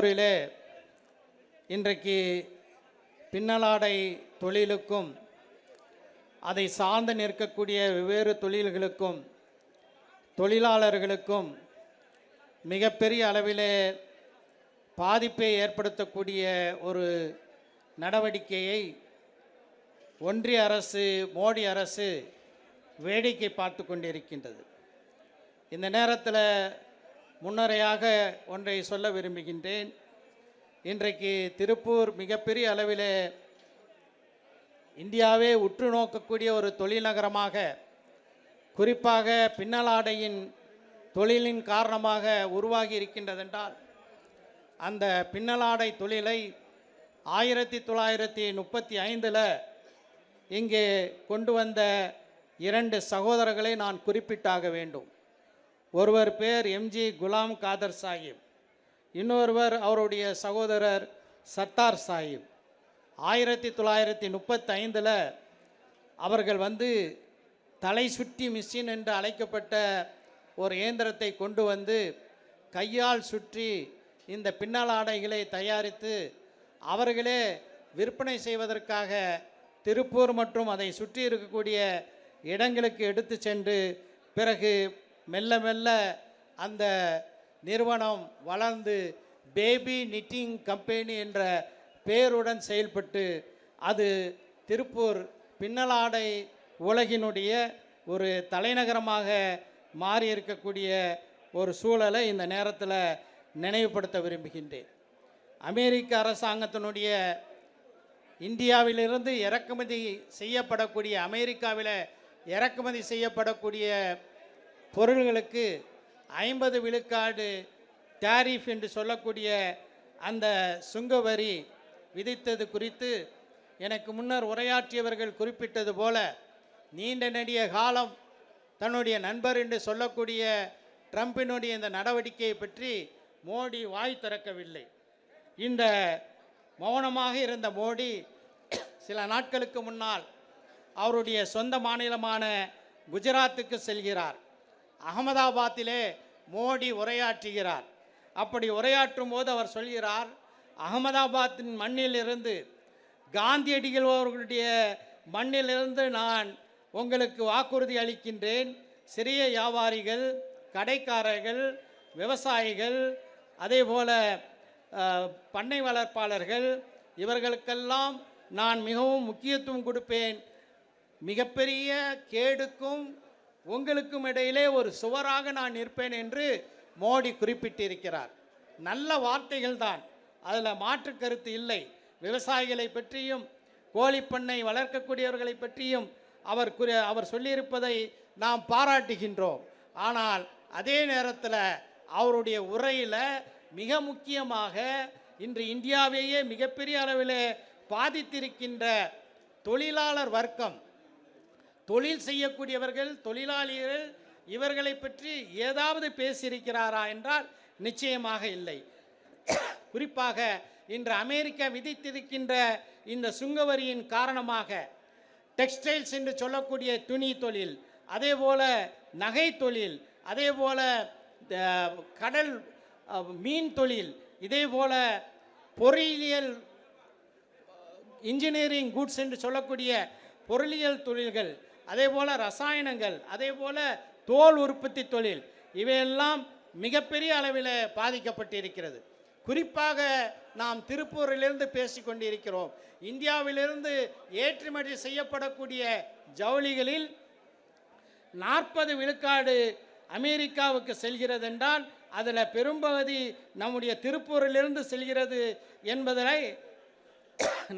ஊரிலே இன்றைக்கு பின்னலாடை தொழிலுக்கும் அதை சார்ந்து நிற்கக்கூடிய வெவ்வேறு தொழில்களுக்கும் தொழிலாளர்களுக்கும் மிகப்பெரிய அளவிலே பாதிப்பை ஏற்படுத்தக்கூடிய ஒரு நடவடிக்கையை ஒன்றிய அரசு, மோடி அரசு வேடிக்கை பார்த்து கொண்டிருக்கின்றது. இந்த நேரத்தில் முன்னரையாக ஒன்றை சொல்ல விரும்புகின்றேன். இன்றைக்கு திருப்பூர் மிகப்பெரிய அளவிலே இந்தியாவே உற்று நோக்கக்கூடிய ஒரு தொழில் நகரமாக, குறிப்பாக பின்னலாடையின் தொழிலின் காரணமாக உருவாகி இருக்கின்றதென்றால், அந்த பின்னலாடை தொழிலை 1935 இங்கே கொண்டு வந்த 2 சகோதரர்களை நான் குறிப்பிட்டாக வேண்டும். ஒருவர் பேர் எம்ஜி குலாம் காதர் சாஹிப், இன்னொருவர் அவருடைய சகோதரர் சத்தார் சாஹிப். 1935 அவர்கள் தலை சுற்றி மிஷின் என்று அழைக்கப்பட்ட ஒரு இயந்திரத்தை கொண்டு வந்து கையால் சுற்றி இந்த பின்னலாடைகளை தயாரித்து அவர்களே விற்பனை செய்வதற்காக திருப்பூர் மற்றும் அதை சுற்றி இருக்கக்கூடிய இடங்களுக்கு எடுத்து சென்று, பிறகு மெல்ல மெல்ல அந்த நிறுவனம் வளர்ந்து பேபி நிட்டிங் கம்பெனி என்ற பெயருடன் செயல்பட்டு அது திருப்பூர் பின்னலாடை உலகினுடைய ஒரு தலைநகரமாக மாறி இருக்கக்கூடிய ஒரு சூழலை இந்த நேரத்தில் நினைவுபடுத்த விரும்புகின்றேன். அமெரிக்க அரசாங்கத்தினுடைய இந்தியாவிலிருந்து இறக்குமதி செய்யப்படக்கூடிய, அமெரிக்காவில் இறக்குமதி செய்யப்படக்கூடிய பொருள்களுக்கு 50 விழுக்காடு டாரிஃப் என்று சொல்லக்கூடிய அந்த சுங்கவரி விதித்தது குறித்து எனக்கு முன்னர் உரையாற்றியவர்கள் குறிப்பிட்டது போல, நீண்ட நெடிய காலம் தன்னுடைய நண்பர் என்று சொல்லக்கூடிய ட்ரம்பினுடைய இந்த நடவடிக்கையை பற்றி மோடி வாய் திறக்கவில்லை. இந்த மௌனமாக இருந்த மோடி சில நாட்களுக்கு முன்னால் அவருடைய சொந்த மாநிலமான குஜராத்துக்கு செல்கிறார். அகமதாபாத்திலே மோடி உரையாற்றுகிறார். அப்படி உரையாற்றும் போது அவர் சொல்கிறார், அகமதாபாத்தின் மண்ணிலிருந்து, காந்தியடிகள் அவர்களுடைய மண்ணிலிருந்து நான் உங்களுக்கு வாக்குறுதி அளிக்கின்றேன். சிறிய வியாபாரிகள், கடைக்காரர்கள், விவசாயிகள், அதே போல பண்ணை வளர்ப்பாளர்கள், இவர்களுக்கெல்லாம் நான் மிகவும் முக்கியத்துவம் கொடுப்பேன். மிகப்பெரிய கேடுக்கும் உங்களுக்கும் இடையிலே ஒரு சுவராக நான் நிற்பேன் என்று மோடி குறிப்பிட்டிருக்கிறார். நல்ல வார்த்தைகள் தான், அதில் மாற்று கருத்து இல்லை. விவசாயிகளை பற்றியும் கோழிப்பண்ணை வளர்க்கக்கூடியவர்களை பற்றியும் அவர் சொல்லியிருப்பதை நாம் பாராட்டுகின்றோம். ஆனால் அதே நேரத்தில் அவருடைய உரையில் மிக முக்கியமாக இன்று இந்தியாவையே மிகப்பெரிய அளவில் பாதித்திருக்கின்ற தொழிலாளர் வர்க்கம், தொழில் செய்யக்கூடியவர்கள், தொழிலாளிகள், இவர்களை பற்றி ஏதாவது பேசியிருக்கிறாரா என்றால் நிச்சயமாக இல்லை. குறிப்பாக இன்று அமெரிக்கா விதித்திருக்கின்ற இந்த சுங்கவரியின் காரணமாக டெக்ஸ்டைல்ஸ் என்று சொல்லக்கூடிய துணி தொழில், அதே போல நகை தொழில், அதே போல கடல் மீன் தொழில், இதே போல பொறியியல் இன்ஜினியரிங் குட்ஸ் என்று சொல்லக்கூடிய பொருளியல் தொழில்கள், அதே போல ரசாயனங்கள், அதே போல தோல் உற்பத்தி தொழில், இவையெல்லாம் மிகப்பெரிய அளவில் பாதிக்கப்பட்டிருக்கிறது. குறிப்பாக நாம் திருப்பூரிலிருந்து பேசிக்கொண்டிருக்கிறோம். இந்தியாவிலிருந்து ஏற்றுமதி செய்யப்படக்கூடிய ஜவுளிகளில் 40 விழுக்காடு அமெரிக்காவுக்கு செல்கிறது என்றால் அதில் பெரும்பகுதி நம்முடைய திருப்பூரிலிருந்து செல்கிறது என்பதை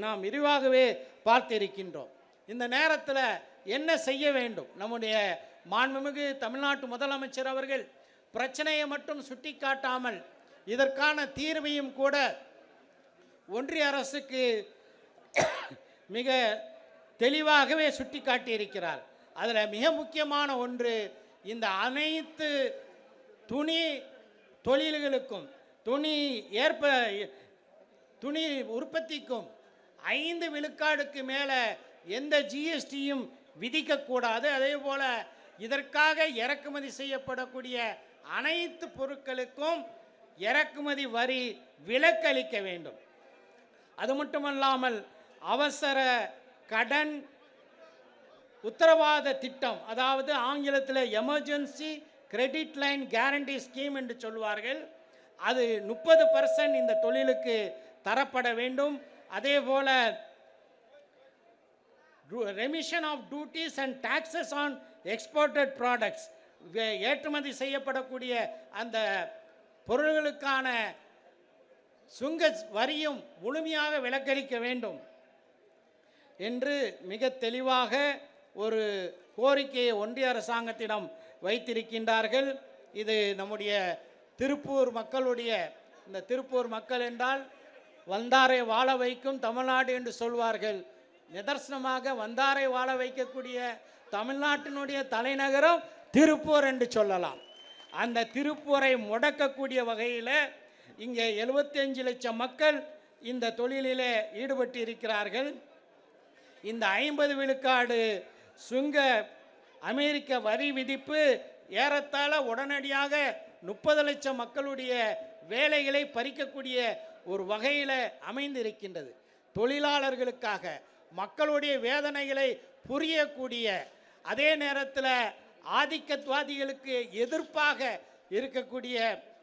நாம் விரிவாகவே பார்த்திருக்கின்றோம். இந்த நேரத்தில் என்ன செய்ய வேண்டும்? நம்முடைய மாண்புமிகு தமிழ்நாட்டு முதலமைச்சர் அவர்கள் பிரச்சனையை மட்டும் சுட்டி காட்டாமல் இதற்கான தீர்வையும் கூட ஒன்றிய அரசுக்கு மிக தெளிவாகவே சுட்டி காட்டியிருக்கிறார். அதில் மிக முக்கியமான ஒன்று, இந்த அனைத்து துணி தொழில்களுக்கும், துணி உற்பத்திக்கும் 5 விழுக்காடுக்கு மேலே எந்த ஜிஎஸ்டியும் விதிக்கக்கூடாது. அதே போல் இதற்காக இறக்குமதி செய்யப்படக்கூடிய அனைத்து பொருட்களுக்கும் இறக்குமதி வரி விலக்களிக்க வேண்டும். அது மட்டுமல்லாமல் அவசர கடன் உத்தரவாத திட்டம், அதாவது ஆங்கிலத்தில் emergency credit line guarantee scheme என்று சொல்வார்கள், அது 30% இந்த தொழிலுக்கு தரப்பட வேண்டும். அதே போல remission of duties and taxes on exported products, ஏற்றுமதி செய்யப்படக்கூடிய அந்த பொருள்களுக்கான சுங்க வரியும் முழுமையாக விலக்களிக்க வேண்டும் என்று மிக தெளிவாக ஒரு கோரிக்கையை ஒன்றிய அரசாங்கத்திடம் வைத்திருக்கின்றார்கள். இது நம்முடைய திருப்பூர் மக்களுடைய, இந்த திருப்பூர் மக்கள் என்றால் வந்தாரை வாழ வைக்கும் தமிழ்நாடு என்று சொல்வார்கள். நிதர்சனமாக வந்தாரை வாழ வைக்கக்கூடிய தமிழ்நாட்டினுடைய தலைநகரம் திருப்பூர் என்று சொல்லலாம். அந்த திருப்பூரை முடக்கக்கூடிய வகையில் இங்கே 75 லட்சம் மக்கள் இந்த தொழிலிலே ஈடுபட்டு இருக்கிறார்கள். இந்த 50 விழுக்காடு சுங்க அமெரிக்க வரி விதிப்பு ஏறத்தாழ உடனடியாக 30 லட்சம் மக்களுடைய வேலைகளை பறிக்கக்கூடிய ஒரு வகையில் அமைந்திருக்கின்றது. தொழிலாளர்களுக்காக மக்களுடைய வேதனைகளை புரியக்கூடிய, அதே நேரத்தில் ஆதிக்கத்வாதிகளுக்கு எதிர்ப்பாக இருக்கக்கூடிய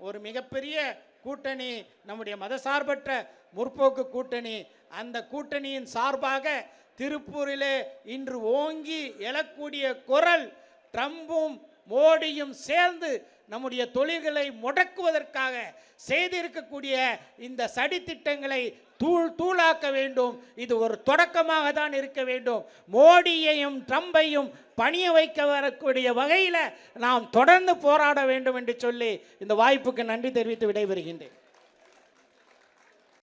ஒரு மிகப்பெரிய கூட்டணி நம்முடைய மதசார்பற்ற முற்போக்கு கூட்டணி. அந்த கூட்டணியின் சார்பாக திருப்பூரிலே இன்று ஓங்கி எழக்கூடிய குரல், ட்ரம்பும் மோடியும் சேர்ந்து நம்முடைய தொழில்களை முடக்குவதற்காக செய்திருக்கக்கூடிய இந்த சதித்திட்டங்களை தூளாக்க வேண்டும். இது ஒரு தொடக்கமாக தான் இருக்க வேண்டும். மோடியையும் ட்ரம்பையும் பணிய வைக்க வரக்கூடிய வகையில் நாம் தொடர்ந்து போராட வேண்டும் என்று சொல்லி இந்த வாய்ப்புக்கு நன்றி தெரிவித்து விடைபெறுகின்றேன்.